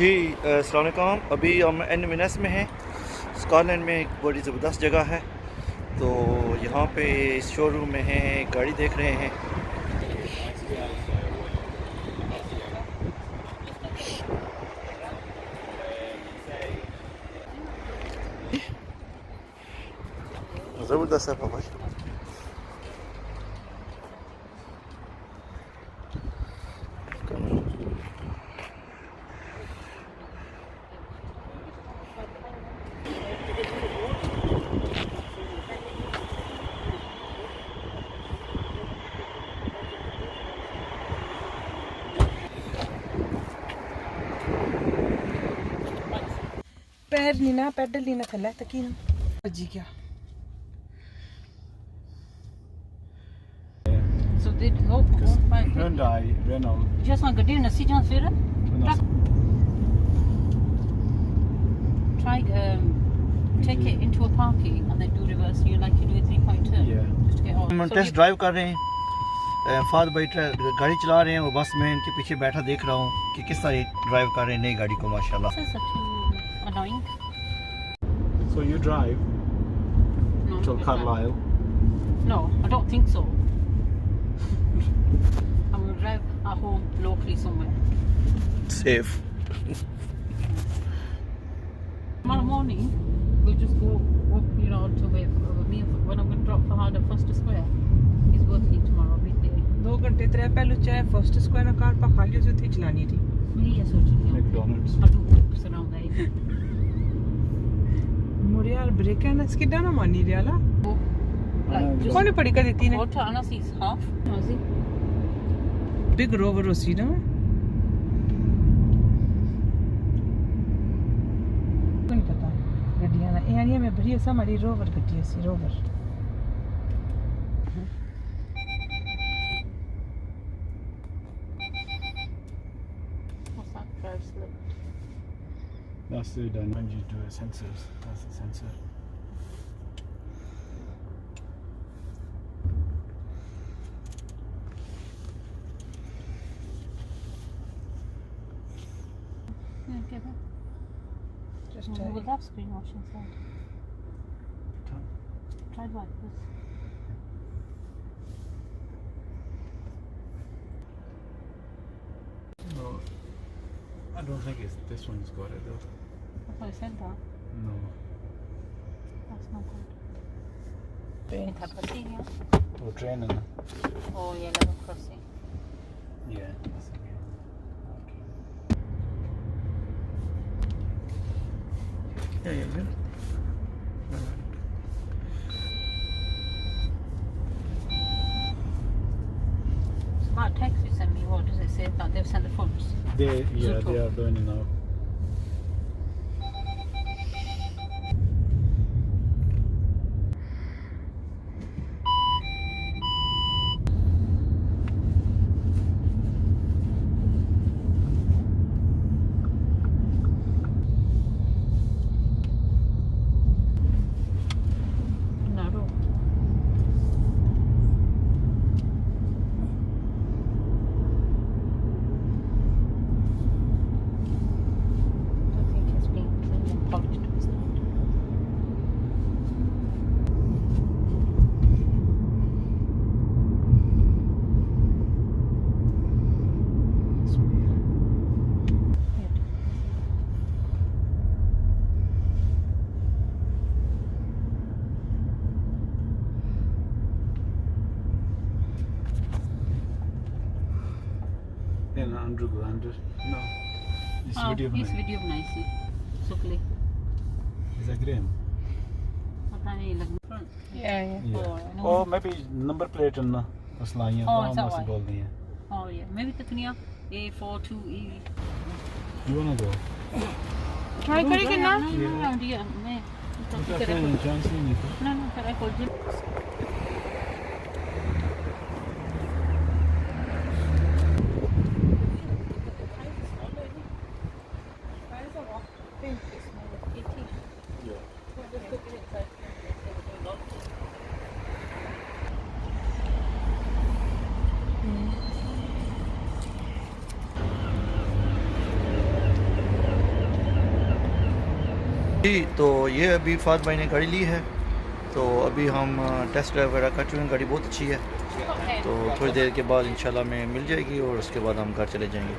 जी अस्सलाम वालेकुम। अभी हम इनवर्नेस में हैं, स्कॉटलैंड में। एक बड़ी ज़बरदस्त जगह है, तो यहाँ पे इस शोरूम में हैं, गाड़ी देख रहे हैं। ज़बरदस्त है पापा। पैर नहीं ना, पैडल नहीं ना थल्ले तक ही ना जी क्या। So did go Hyundai, Renault. just not getting a seat on Twitter. Try take it into a parking and then do reverse. You like you do a 3.2. Yeah. Just to get off. हम test drive कर रहे हैं। फहद भाई गाड़ी चला रहे हैं, वो बस में इनके पीछे बैठा देख रहा हूँ कि किस तरह ड्राइव कर रहे हैं नई गाड़ी को, माशाल्लाह। This is too annoying. So you drive No, to it's not. Carlisle. No, I don't think so. I'm gonna drive at home locally somewhere. Safe. Tomorrow morning, we'll just go up, to wait for me when I'm going to drop Fahad at Foster Square. He's working tomorrow midday. 2 घंटे 3 पहलू चाहे first square ना car पर खाली उसे थी चलानी थी। मैं ये सोच रही हूँ McDonald's. I'll do walks around there. मुरियाल ब्रेक है ना, इसकी डाना मानी रियाला Like just कौन पड़ी कर देती ने go to Anasi's half. Anasi. Big rover उसी ना कौन पता गड्डियां ना यानी में बड़ी ऐसा हमारी रोवर गड्डी है, सी rover. What's that? Drive slip. That's the dimension you do sensors. That's the sensor. Yeah, give it. Just We try. will have screen wash inside. Try wipers. No, I don't think this one's got it though. That's what I said that. No. That's not good. Train crossing, yeah? We're training. Oh, yeah, level crossing. Yeah. That's okay. Smart text you sent me, what does it say that they've sent the funds? They Super. are doing it now. Narrow. I think it's been cleaned and polished. It's not. Good. In underground. No. This video. इस video बनाई सी सुकले Is that green? पता नहीं लगना Yeah, yeah. Yeah. Oh, maybe number plate and असलाइयाँ Oh, वहाँ is that से why? बोल दी हैं. Oh yeah, maybe कितनियाँ A42E. You wanna go? Try करेंगे ना। मैं What's that feeling? Chance नहीं था. No, I called you. जी, तो ये अभी फहद भाई ने गाड़ी ली है, तो अभी हम टेस्ट ड्राइव वगैरह कर चुके हैं। गाड़ी बहुत अच्छी है, तो थोड़ी देर के बाद इंशाल्लाह में मिल जाएगी और उसके बाद हम घर चले जाएंगे।